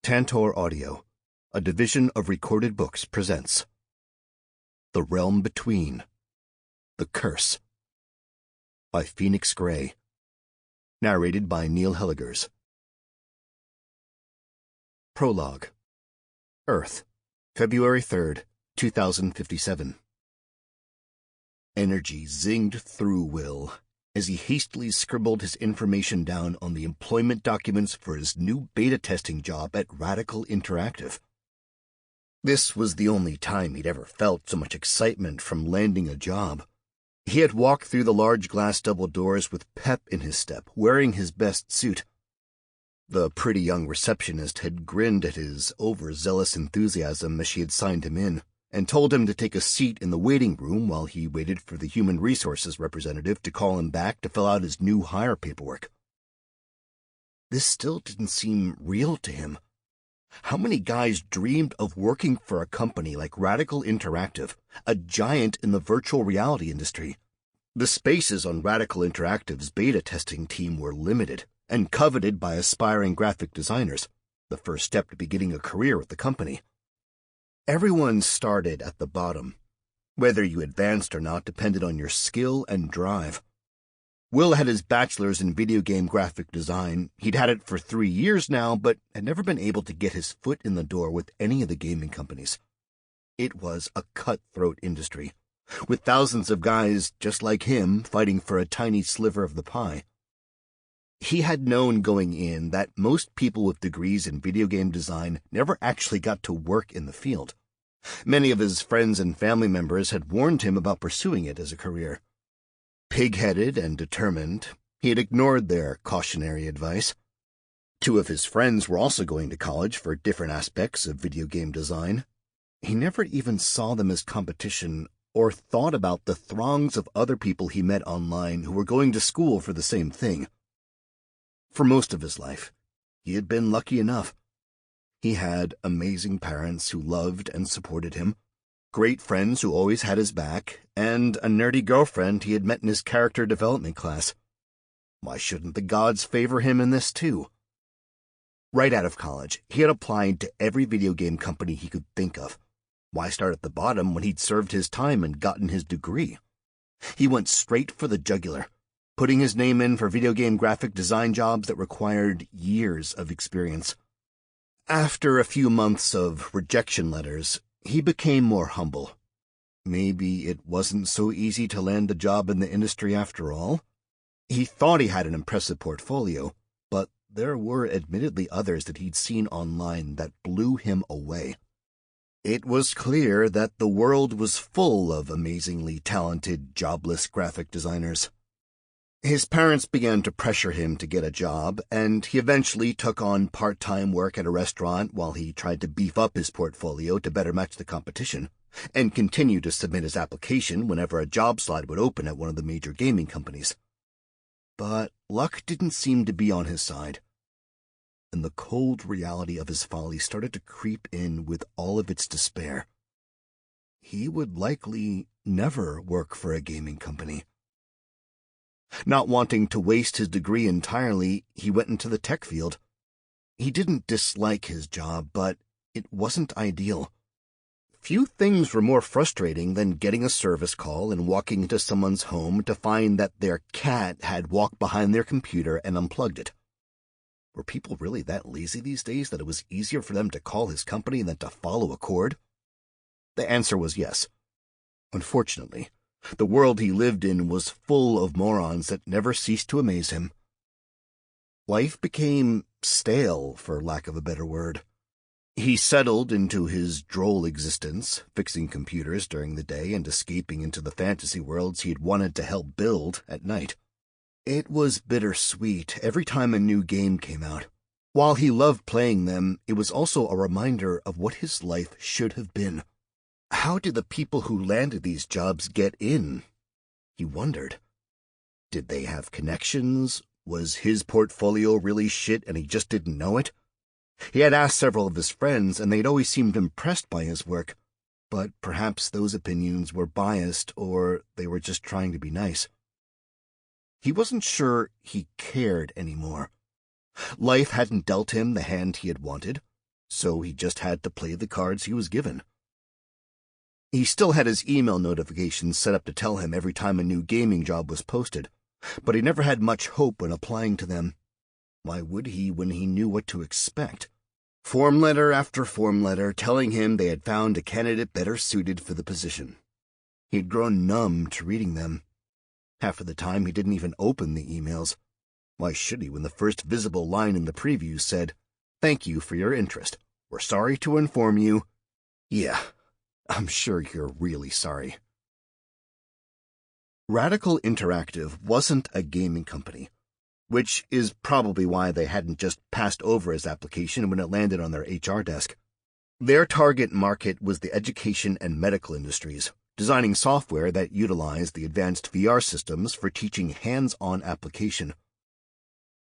Tantor Audio, a division of Recorded Books, presents The Realm Between, The Curse, by Phoenix Gray, narrated by Neil Hellegers. Prologue. Earth, February 3rd, 2057. Energy zinged through Will as he hastily scribbled his information down on the employment documents for his new beta testing job at Radical Interactive. This was the only time he'd ever felt so much excitement from landing a job. He had walked through the large glass double doors with pep in his step, wearing his best suit. The pretty young receptionist had grinned at his overzealous enthusiasm as she had signed him in, and told him to take a seat in the waiting room while he waited for the human resources representative to call him back to fill out his new hire paperwork. This still didn't seem real to him. How many guys dreamed of working for a company like Radical Interactive, a giant in the virtual reality industry? The spaces on Radical Interactive's beta testing team were limited and coveted by aspiring graphic designers, the first step to beginning a career with the company. Everyone started at the bottom. Whether you advanced or not depended on your skill and drive. Will had his bachelor's in video game graphic design. He'd had it for 3 years now, but had never been able to get his foot in the door with any of the gaming companies. It was a cutthroat industry, with thousands of guys just like him fighting for a tiny sliver of the pie. He had known going in that most people with degrees in video game design never actually got to work in the field. Many of his friends and family members had warned him about pursuing it as a career. Pig-headed and determined, he had ignored their cautionary advice. 2 of his friends were also going to college for different aspects of video game design. He never even saw them as competition or thought about the throngs of other people he met online who were going to school for the same thing. For most of his life, he had been lucky enough. He had amazing parents who loved and supported him, great friends who always had his back, and a nerdy girlfriend he had met in his character development class. Why shouldn't the gods favor him in this too? Right out of college, he had applied to every video game company he could think of. Why start at the bottom when he'd served his time and gotten his degree? He went straight for the jugular, putting his name in for video game graphic design jobs that required years of experience. After a few months of rejection letters, he became more humble. Maybe it wasn't so easy to land a job in the industry after all. He thought he had an impressive portfolio, but there were admittedly others that he'd seen online that blew him away. It was clear that the world was full of amazingly talented, jobless graphic designers. His parents began to pressure him to get a job, and he eventually took on part-time work at a restaurant while he tried to beef up his portfolio to better match the competition, and continued to submit his application whenever a job slot would open at one of the major gaming companies. But luck didn't seem to be on his side, and the cold reality of his folly started to creep in with all of its despair. He would likely never work for a gaming company. Not wanting to waste his degree entirely, he went into the tech field. He didn't dislike his job, but it wasn't ideal. Few things were more frustrating than getting a service call and walking into someone's home to find that their cat had walked behind their computer and unplugged it. Were people really that lazy these days that it was easier for them to call his company than to follow a cord? The answer was yes. Unfortunately, the world he lived in was full of morons that never ceased to amaze him. Life became stale, for lack of a better word. He settled into his droll existence, fixing computers during the day and escaping into the fantasy worlds he had wanted to help build at night. It was bittersweet every time a new game came out. While he loved playing them, it was also a reminder of what his life should have been. How did the people who landed these jobs get in? He wondered. Did they have connections? Was his portfolio really shit and he just didn't know it? He had asked several of his friends, and they'd always seemed impressed by his work, but perhaps those opinions were biased or they were just trying to be nice. He wasn't sure he cared anymore. Life hadn't dealt him the hand he had wanted. so he just had to play the cards he was given. He still had his email notifications set up to tell him every time a new gaming job was posted, but he never had much hope when applying to them. Why would he when he knew what to expect? Form letter after form letter telling him they had found a candidate better suited for the position. He had grown numb to reading them. Half of the time he didn't even open the emails. Why should he when the first visible line in the preview said, "Thank you for your interest. We're sorry to inform you." Yeah, I'm sure you're really sorry. Radical Interactive wasn't a gaming company, which is probably why they hadn't just passed over his application when it landed on their HR desk. Their target market was the education and medical industries, designing software that utilized the advanced VR systems for teaching hands-on application.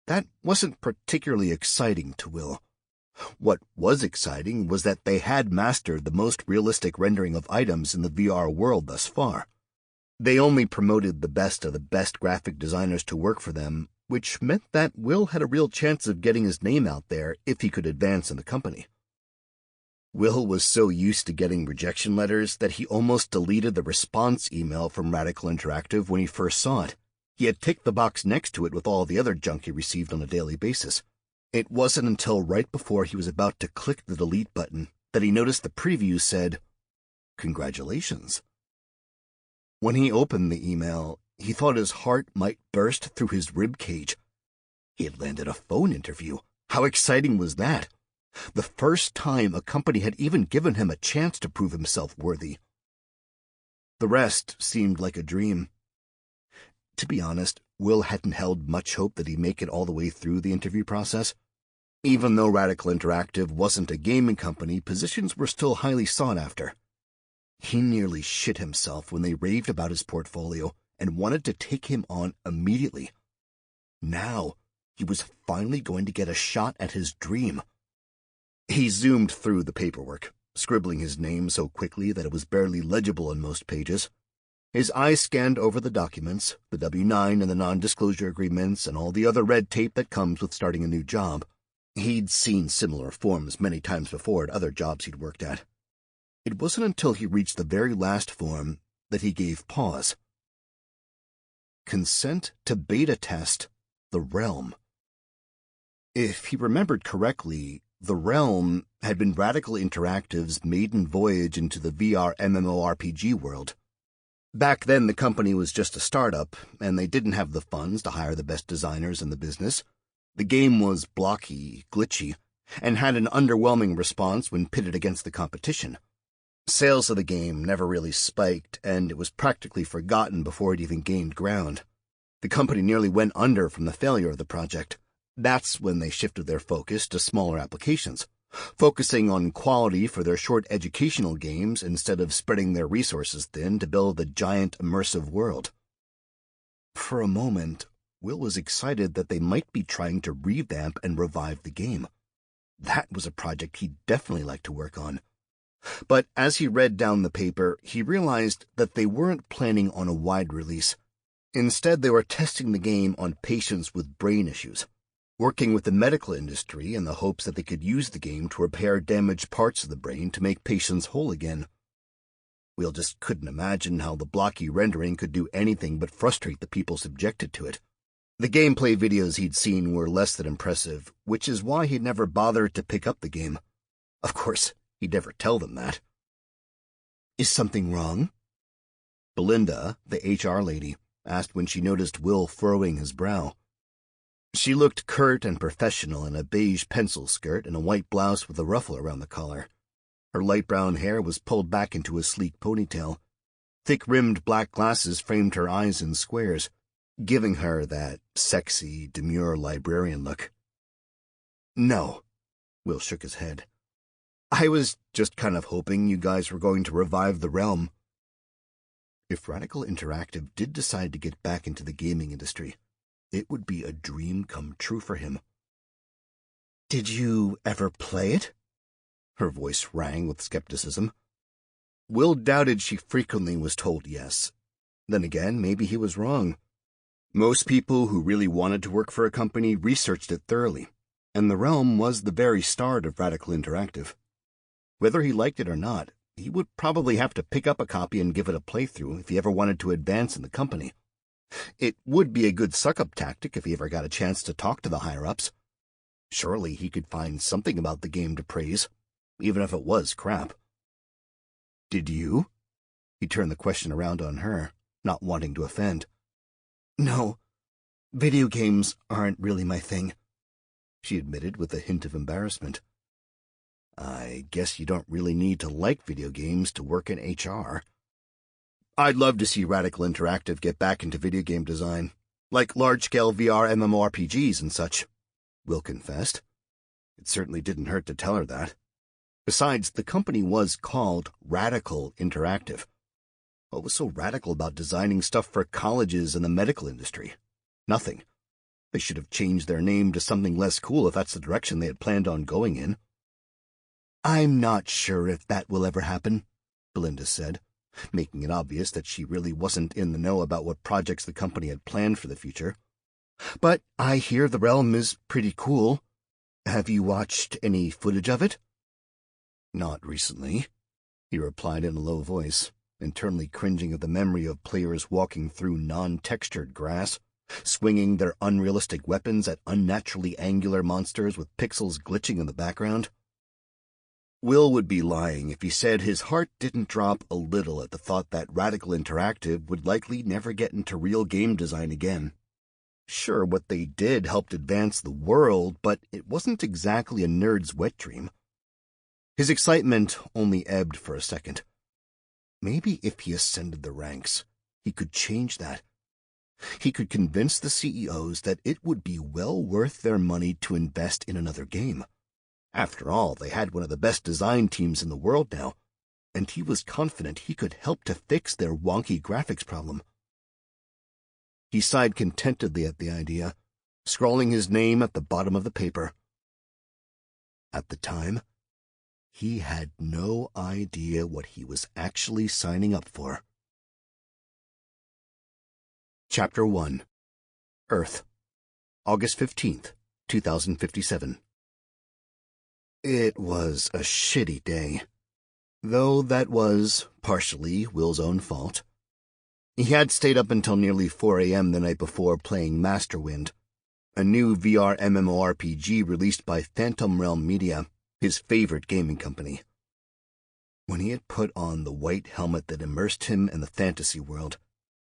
That wasn't particularly exciting to Will. What was exciting was that they had mastered the most realistic rendering of items in the VR world thus far. They only promoted the best of the best graphic designers to work for them, which meant that Will had a real chance of getting his name out there if he could advance in the company. Will was so used to getting rejection letters that he almost deleted the response email from Radical Interactive when he first saw it. He had ticked the box next to it with all the other junk he received on a daily basis. It wasn't until right before he was about to click the delete button that he noticed the preview said, "Congratulations." When he opened the email, he thought his heart might burst through his rib cage. He had landed a phone interview. How exciting was that? The first time a company had even given him a chance to prove himself worthy. The rest seemed like a dream. To be honest, Will hadn't held much hope that he'd make it all the way through the interview process. Even though Radical Interactive wasn't a gaming company, positions were still highly sought after. He nearly shit himself when they raved about his portfolio and wanted to take him on immediately. Now, he was finally going to get a shot at his dream. He zoomed through the paperwork, scribbling his name so quickly that it was barely legible on most pages. His eyes scanned over the documents, the W-9 and the non-disclosure agreements and all the other red tape that comes with starting a new job. He'd seen similar forms many times before at other jobs he'd worked at. It wasn't until he reached the very last form that he gave pause. Consent to beta test The Realm. If he remembered correctly, The Realm had been Radical Interactive's maiden voyage into the VR MMORPG world. Back then, the company was just a startup, and they didn't have the funds to hire the best designers in the business. The game was blocky, glitchy, and had an underwhelming response when pitted against the competition. Sales of the game never really spiked, and it was practically forgotten before it even gained ground. The company nearly went under from the failure of the project. That's when they shifted their focus to smaller applications, focusing on quality for their short educational games instead of spreading their resources thin to build a giant immersive world. For a moment, Will was excited that they might be trying to revamp and revive the game. That was a project he'd definitely like to work on. But as he read down the paper, he realized that they weren't planning on a wide release. Instead, they were testing the game on patients with brain issues, working with the medical industry in the hopes that they could use the game to repair damaged parts of the brain to make patients whole again. Will just couldn't imagine how the blocky rendering could do anything but frustrate the people subjected to it. The gameplay videos he'd seen were less than impressive, which is why he'd never bothered to pick up the game. Of course, he'd never tell them that. "Is something wrong?" Belinda, the HR lady, asked when she noticed Will furrowing his brow. She looked curt and professional in a beige pencil skirt and a white blouse with a ruffle around the collar. Her light brown hair was pulled back into a sleek ponytail. Thick-rimmed black glasses framed her eyes in squares, giving her that sexy, demure librarian look. "No," Will shook his head. "I was just kind of hoping you guys were going to revive The Realm." If Radical Interactive did decide to get back into the gaming industry, it would be a dream come true for him. "Did you ever play it?" Her voice rang with skepticism. Will doubted she frequently was told yes. Then again, maybe he was wrong. Most people who really wanted to work for a company researched it thoroughly. And the Realm was the very start of Radical Interactive. Whether he liked it or not, he would probably have to pick up a copy and give it a playthrough if he ever wanted to advance in the company. It would be a good suck-up tactic if he ever got a chance to talk to the higher-ups. Surely he could find something about the game to praise, even if it was crap. Did you? He turned the question around on her, not wanting to offend. No, video games aren't really my thing, she admitted with a hint of embarrassment. I guess you don't really need to like video games to work in HR. I'd love to see Radical Interactive get back into video game design, like large-scale VR MMORPGs and such, Will confessed. It certainly didn't hurt to tell her that. Besides, the company was called Radical Interactive. What was so radical about designing stuff for colleges and the medical industry? Nothing. They should have changed their name to something less cool if that's the direction they had planned on going in. I'm not sure if that will ever happen, Belinda said, making it obvious that she really wasn't in the know about what projects the company had planned for the future. But I hear the Realm is pretty cool. Have you watched any footage of it? Not recently, he replied in a low voice, internally cringing at the memory of players walking through non-textured grass, swinging their unrealistic weapons at unnaturally angular monsters with pixels glitching in the background. Will would be lying if he said his heart didn't drop a little at the thought that Radical Interactive would likely never get into real game design again. Sure, what they did helped advance the world, but it wasn't exactly a nerd's wet dream. His excitement only ebbed for a second. Maybe if he ascended the ranks, he could change that. He could convince the CEOs that it would be well worth their money to invest in another game. After all, they had one of the best design teams in the world now, and he was confident he could help to fix their wonky graphics problem. He sighed contentedly at the idea, scrawling his name at the bottom of the paper. At the time, he had no idea what he was actually signing up for. Chapter 1. Earth, August 15th, 2057. It was a shitty day, though that was partially Will's own fault. He had stayed up until nearly 4 a.m. the night before playing Masterwind, a new VR MMORPG released by Phantom Realm Media, his favorite gaming company. When he had put on the white helmet that immersed him in the fantasy world,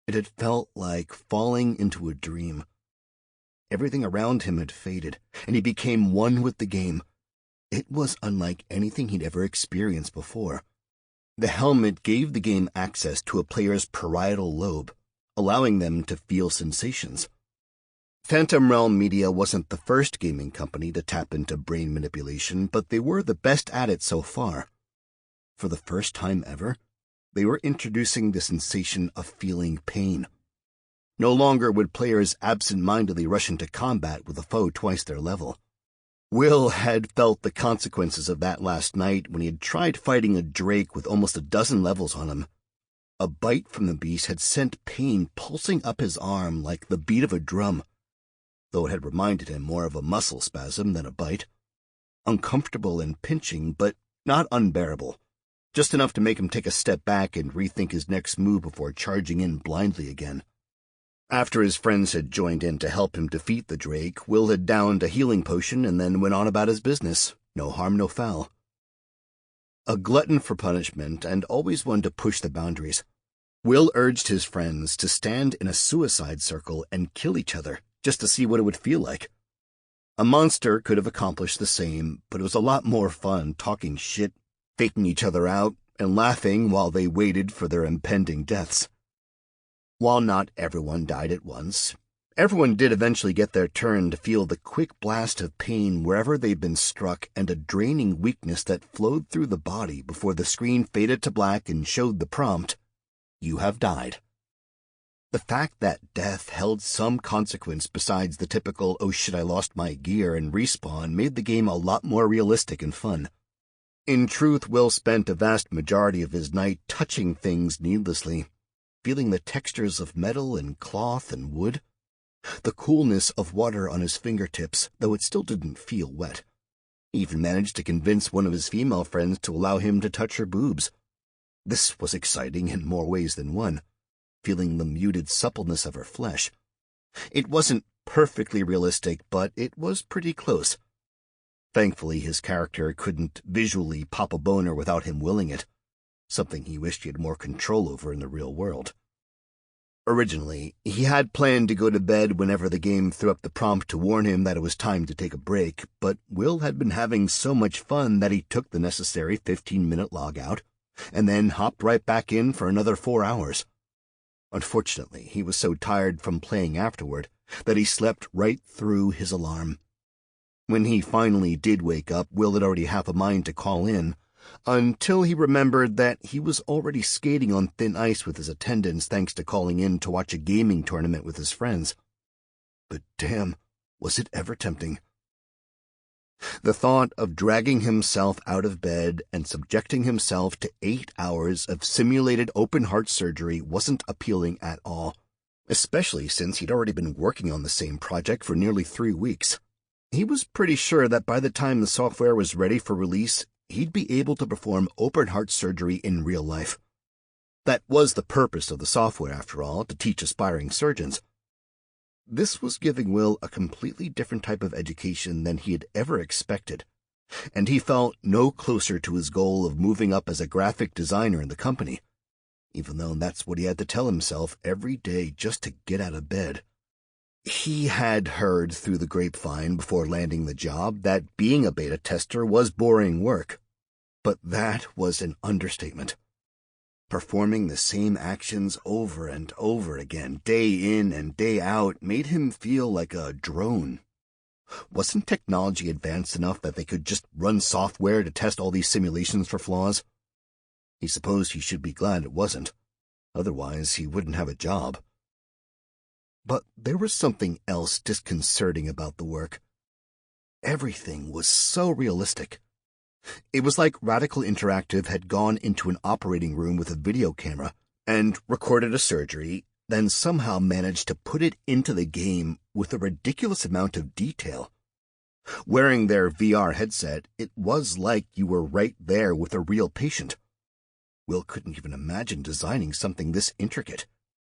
it had felt like falling into a dream. Everything around him had faded, and he became one with the game. It was unlike anything he'd ever experienced before. The helmet gave the game access to a player's parietal lobe, allowing them to feel sensations. Phantom Realm Media wasn't the first gaming company to tap into brain manipulation, but they were the best at it so far. For the first time ever, they were introducing the sensation of feeling pain. No longer would players absent-mindedly rush into combat with a foe twice their level. Will had felt the consequences of that last night when he had tried fighting a drake with almost a dozen levels on him. A bite from the beast had sent pain pulsing up his arm like the beat of a drum, though it had reminded him more of a muscle spasm than a bite. Uncomfortable and pinching, but not unbearable. Just enough to make him take a step back and rethink his next move before charging in blindly again. After his friends had joined in to help him defeat the drake, Will had downed a healing potion and then went on about his business. No harm, no foul. A glutton for punishment and always one to push the boundaries, Will urged his friends to stand in a suicide circle and kill each other just to see what it would feel like. A monster could have accomplished the same, but it was a lot more fun talking shit, faking each other out, and laughing while they waited for their impending deaths. While not everyone died at once, everyone did eventually get their turn to feel the quick blast of pain wherever they'd been struck and a draining weakness that flowed through the body before the screen faded to black and showed the prompt, "You have died." The fact that death held some consequence besides the typical "oh shit, I lost my gear" and respawn made the game a lot more realistic and fun. In truth, Will spent a vast majority of his night touching things needlessly, feeling the textures of metal and cloth and wood. The coolness of water on his fingertips, though it still didn't feel wet. He even managed to convince one of his female friends to allow him to touch her boobs. This was exciting in more ways than one, feeling the muted suppleness of her flesh. It wasn't perfectly realistic, but it was pretty close. Thankfully, his character couldn't visually pop a boner without him willing it, something he wished he had more control over in the real world. Originally, he had planned to go to bed whenever the game threw up the prompt to warn him that it was time to take a break, but Will had been having so much fun that he took the necessary 15-minute logout, and then hopped right back in for another 4 hours. Unfortunately, he was so tired from playing afterward that he slept right through his alarm. When he finally did wake up, Will had already half a mind to call in, until he remembered that he was already skating on thin ice with his attendance thanks to calling in to watch a gaming tournament with his friends. But damn, was it ever tempting. The thought of dragging himself out of bed and subjecting himself to 8 hours of simulated open-heart surgery wasn't appealing at all, especially since he'd already been working on the same project for nearly 3 weeks. He was pretty sure that by the time the software was ready for release, he'd be able to perform open-heart surgery in real life. That was the purpose of the software, after all, to teach aspiring surgeons. This was giving Will a completely different type of education than he had ever expected, and he felt no closer to his goal of moving up as a graphic designer in the company, even though that's what he had to tell himself every day just to get out of bed. He had heard through the grapevine before landing the job that being a beta tester was boring work, but that was an understatement. Performing the same actions over and over again, day in and day out, made him feel like a drone. Wasn't technology advanced enough that they could just run software to test all these simulations for flaws? He supposed he should be glad it wasn't. Otherwise, he wouldn't have a job. But there was something else disconcerting about the work. Everything was so realistic. It was like Radical Interactive had gone into an operating room with a video camera and recorded a surgery, then somehow managed to put it into the game with a ridiculous amount of detail. Wearing their VR headset, it was like you were right there with a real patient. Will couldn't even imagine designing something this intricate.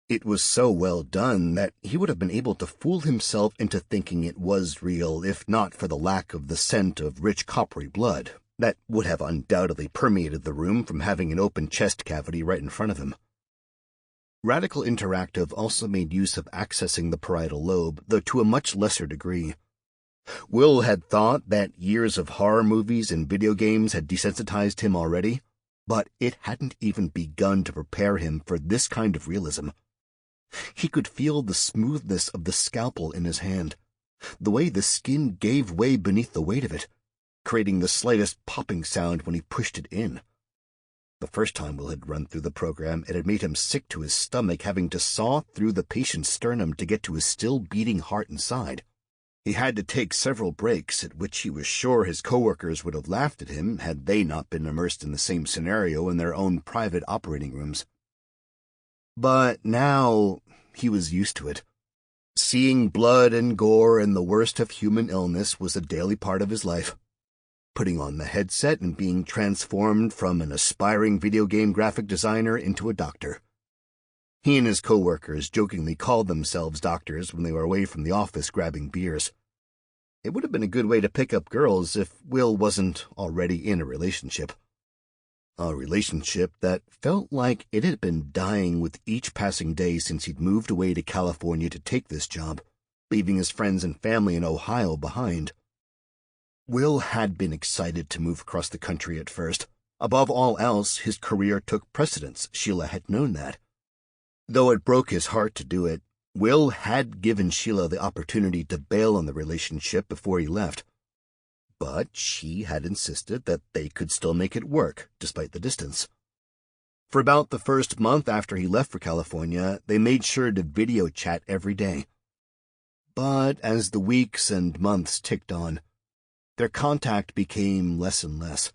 It was so well done that he would have been able to fool himself into thinking it was real if not for the lack of the scent of rich coppery blood that would have undoubtedly permeated the room from having an open chest cavity right in front of him. Radical Interactive also made use of accessing the parietal lobe, though to a much lesser degree. Will had thought that years of horror movies and video games had desensitized him already, but it hadn't even begun to prepare him for this kind of realism. He could feel the smoothness of the scalpel in his hand, the way the skin gave way beneath the weight of it, creating the slightest popping sound when he pushed it in. The first time Will had run through the program, it had made him sick to his stomach having to saw through the patient's sternum to get to his still beating heart inside. He had to take several breaks, at which he was sure his coworkers would have laughed at him had they not been immersed in the same scenario in their own private operating rooms. But now he was used to it. Seeing blood and gore and the worst of human illness was a daily part of his life. Putting on the headset and being transformed from an aspiring video game graphic designer into a doctor. He and his coworkers jokingly called themselves doctors when they were away from the office grabbing beers. It would have been a good way to pick up girls if Will wasn't already in a relationship. A relationship that felt like it had been dying with each passing day since he'd moved away to California to take this job, leaving his friends and family in Ohio behind. Will had been excited to move across the country at first. Above all else, his career took precedence. Sheila had known that. Though it broke his heart to do it, Will had given Sheila the opportunity to bail on the relationship before he left. But she had insisted that they could still make it work, despite the distance. For about the first month after he left for California, they made sure to video chat every day. But as the weeks and months ticked on, their contact became less and less.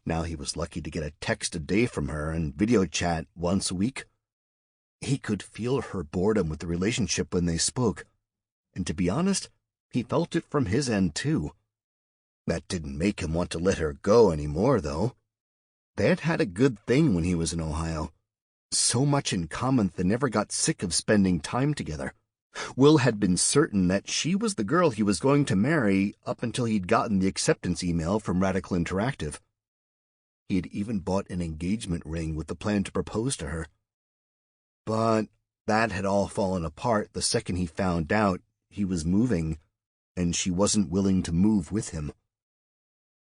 Now he was lucky to get a text a day from her and video chat once a week. He could feel her boredom with the relationship when they spoke, and to be honest, he felt it from his end too. That didn't make him want to let her go anymore, though. They had had a good thing when he was in Ohio. So much in common they never got sick of spending time together. Will had been certain that she was the girl he was going to marry up until he'd gotten the acceptance email from Radical Interactive. He had even bought an engagement ring with the plan to propose to her. But that had all fallen apart the second he found out he was moving, and she wasn't willing to move with him.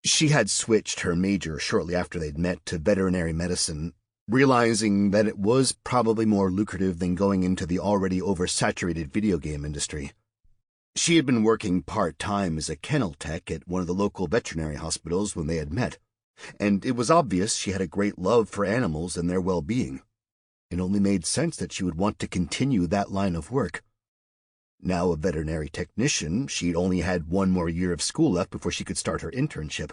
She had switched her major shortly after they'd met to veterinary medicine, realizing that it was probably more lucrative than going into the already oversaturated video game industry. She had been working part-time as a kennel tech at one of the local veterinary hospitals when they had met, and it was obvious she had a great love for animals and their well-being. It only made sense that she would want to continue that line of work. Now a veterinary technician, she'd only had one more year of school left before she could start her internship,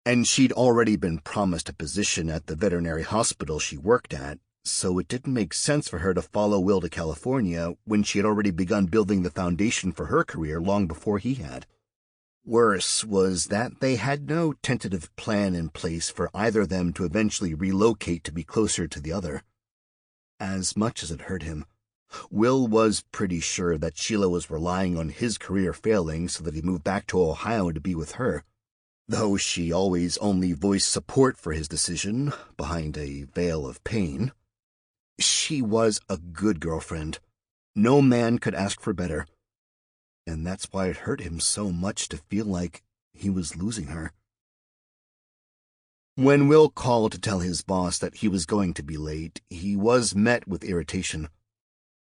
and she'd already been promised a position at the veterinary hospital she worked at, so it didn't make sense for her to follow Will to California when she had already begun building the foundation for her career long before he had. Worse was that they had no tentative plan in place for either of them to eventually relocate to be closer to the other. As much as it hurt him, Will was pretty sure that Sheila was relying on his career failing so that he moved back to Ohio to be with her, though she always only voiced support for his decision behind a veil of pain. She was a good girlfriend. No man could ask for better, and that's why it hurt him so much to feel like he was losing her. When Will called to tell his boss that he was going to be late, he was met with irritation.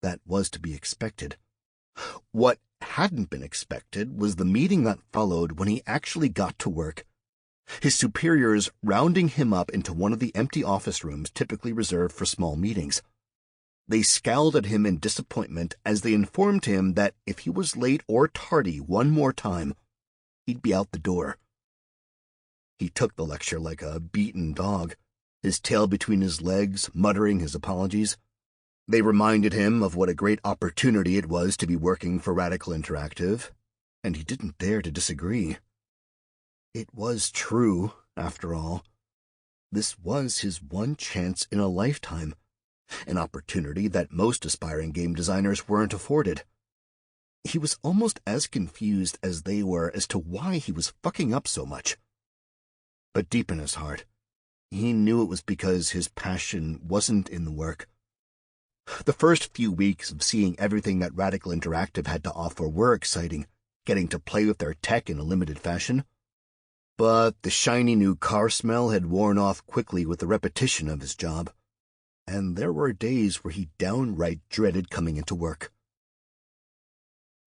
That was to be expected. What hadn't been expected was the meeting that followed when he actually got to work, his superiors rounding him up into one of the empty office rooms typically reserved for small meetings. They scowled at him in disappointment as they informed him that if he was late or tardy one more time, he'd be out the door. He took the lecture like a beaten dog, his tail between his legs, muttering his apologies. They reminded him of what a great opportunity it was to be working for Radical Interactive, and he didn't dare to disagree. It was true, after all. This was his one chance in a lifetime, an opportunity that most aspiring game designers weren't afforded. He was almost as confused as they were as to why he was fucking up so much. But deep in his heart, he knew it was because his passion wasn't in the work. The first few weeks of seeing everything that Radical Interactive had to offer were exciting, getting to play with their tech in a limited fashion. But the shiny new car smell had worn off quickly with the repetition of his job, and there were days where he downright dreaded coming into work.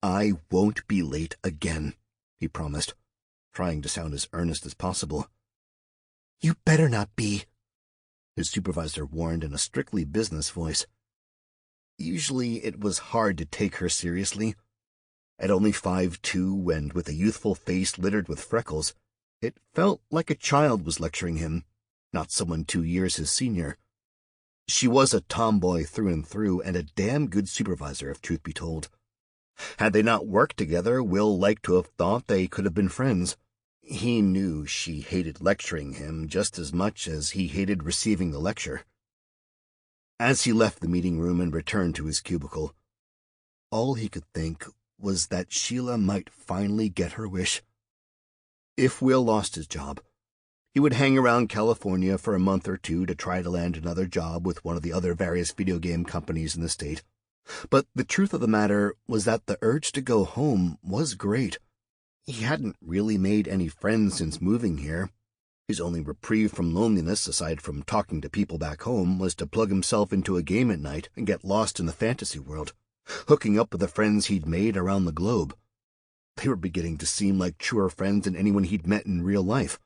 "I won't be late again," he promised, trying to sound as earnest as possible. "You better not be," his supervisor warned in a strictly business voice. Usually it was hard to take her seriously. At only 5'2" and with a youthful face littered with freckles, it felt like a child was lecturing him, not someone 2 years his senior. She was a tomboy through and through, and a damn good supervisor, if truth be told. Had they not worked together, Will liked to have thought they could have been friends. He knew she hated lecturing him just as much as he hated receiving the lecture. As he left the meeting room and returned to his cubicle, all he could think was that Sheila might finally get her wish. If Will lost his job, he would hang around California for a month or two to try to land another job with one of the other various video game companies in the state. But the truth of the matter was that the urge to go home was great. He hadn't really made any friends since moving here. His only reprieve from loneliness, aside from talking to people back home, was to plug himself into a game at night and get lost in the fantasy world, hooking up with the friends he'd made around the globe. They were beginning to seem like truer friends than anyone he'd met in real life.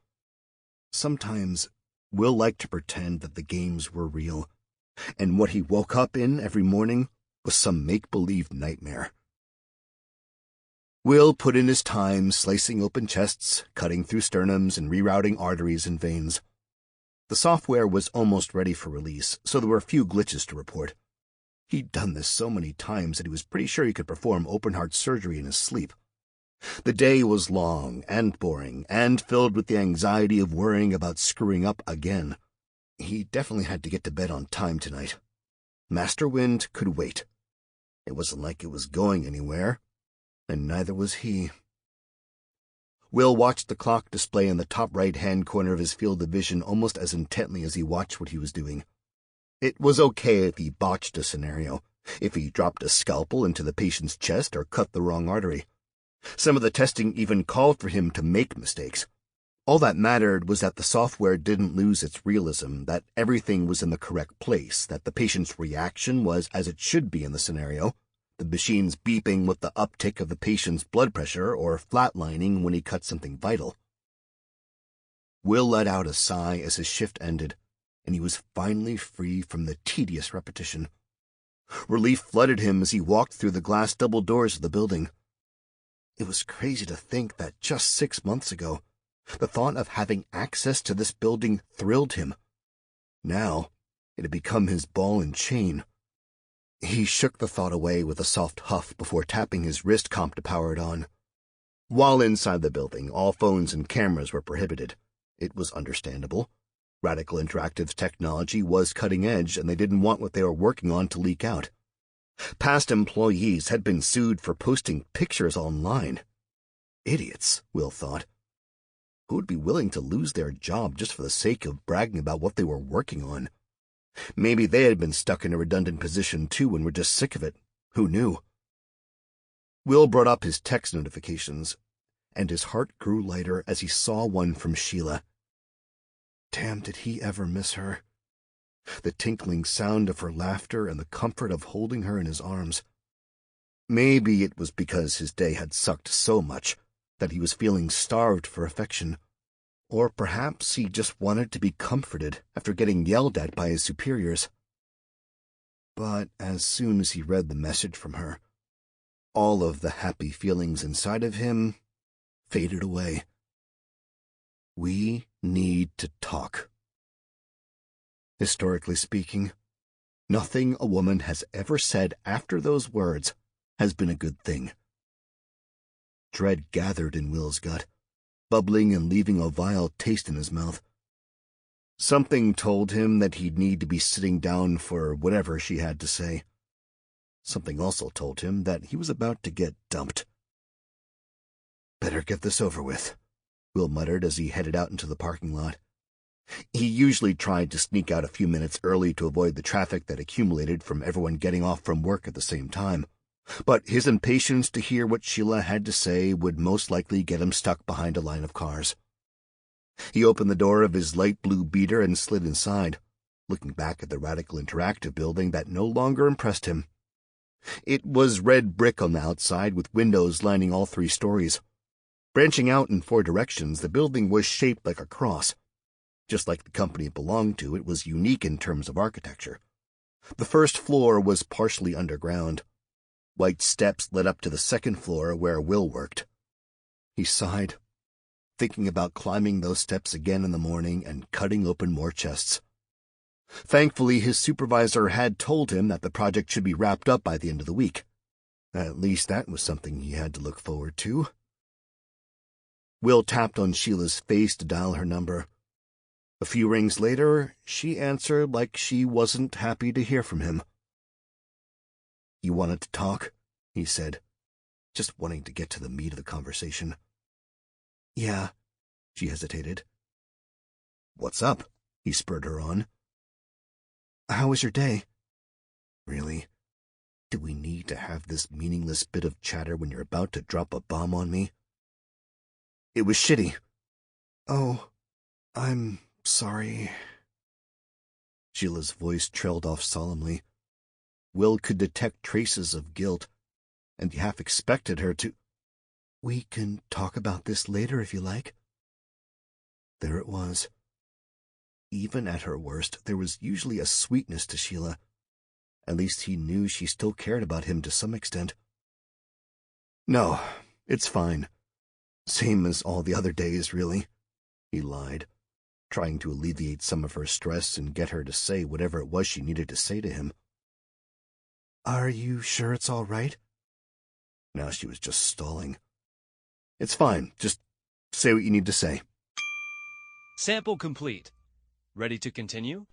Sometimes Will liked to pretend that the games were real, and what he woke up in every morning was some make-believe nightmare. Will put in his time slicing open chests, cutting through sternums, and rerouting arteries and veins. The software was almost ready for release, so there were a few glitches to report. He'd done this so many times that he was pretty sure he could perform open-heart surgery in his sleep. The day was long and boring and filled with the anxiety of worrying about screwing up again. He definitely had to get to bed on time tonight. Master Wind could wait. It wasn't like it was going anywhere, and neither was he. Will watched the clock display in the top right-hand corner of his field of vision almost as intently as he watched what he was doing. It was okay if he botched a scenario, if he dropped a scalpel into the patient's chest or cut the wrong artery. Some of the testing even called for him to make mistakes. All that mattered was that the software didn't lose its realism, that everything was in the correct place, that the patient's reaction was as it should be in the scenario, the machines beeping with the uptick of the patient's blood pressure or flatlining when he cut something vital. Will let out a sigh as his shift ended, and he was finally free from the tedious repetition. Relief flooded him as he walked through the glass double doors of the building. It was crazy to think that just 6 months ago, the thought of having access to this building thrilled him. Now, it had become his ball and chain. He shook the thought away with a soft huff before tapping his wrist comp to power it on. While inside the building, all phones and cameras were prohibited. It was understandable. Radical Interactive's technology was cutting edge, and they didn't want what they were working on to leak out. Past employees had been sued for posting pictures online. Idiots, Will thought. Who would be willing to lose their job just for the sake of bragging about what they were working on? Maybe they had been stuck in a redundant position too and were just sick of it. Who knew? Will brought up his text notifications, and his heart grew lighter as he saw one from Sheila. Damn, did he ever miss her? The tinkling sound of her laughter and the comfort of holding her in his arms. Maybe it was because his day had sucked so much that he was feeling starved for affection. Or perhaps he just wanted to be comforted after getting yelled at by his superiors. But as soon as he read the message from her, all of the happy feelings inside of him faded away. We need to talk. Historically speaking, nothing a woman has ever said after those words has been a good thing. Dread gathered in Will's gut, bubbling and leaving a vile taste in his mouth. Something told him that he'd need to be sitting down for whatever she had to say. Something also told him that he was about to get dumped. Better get this over with, Will muttered as he headed out into the parking lot. He usually tried to sneak out a few minutes early to avoid the traffic that accumulated from everyone getting off from work at the same time. But his impatience to hear what Sheila had to say would most likely get him stuck behind a line of cars. He opened the door of his light blue beater and slid inside, looking back at the Radical Interactive building that no longer impressed him. It was red brick on the outside with windows lining all 3 stories. Branching out in 4 directions, the building was shaped like a cross. Just like the company it belonged to, it was unique in terms of architecture. The first floor was partially underground. White steps led up to the second floor where Will worked. He sighed, thinking about climbing those steps again in the morning and cutting open more chests. Thankfully, his supervisor had told him that the project should be wrapped up by the end of the week. At least that was something he had to look forward to. Will tapped on Sheila's face to dial her number. A few rings later, she answered like she wasn't happy to hear from him. "You wanted to talk?" he said, just wanting to get to the meat of the conversation. "Yeah," she hesitated. "What's up?" he spurred her on. "How was your day?" "Really? Do we need to have this meaningless bit of chatter when you're about to drop a bomb on me?" "It was shitty." "Oh, I'm sorry." Sheila's voice trailed off solemnly. Will could detect traces of guilt, and he half expected her to. "We can talk about this later if you like." There it was. Even at her worst, there was usually a sweetness to Sheila. At least he knew she still cared about him to some extent. "No, it's fine. Same as all the other days, really," he lied, trying to alleviate some of her stress and get her to say whatever it was she needed to say to him. Are you sure it's all right? Now she was just stalling. It's fine. Just say what you need to say. Sample complete. Ready to continue?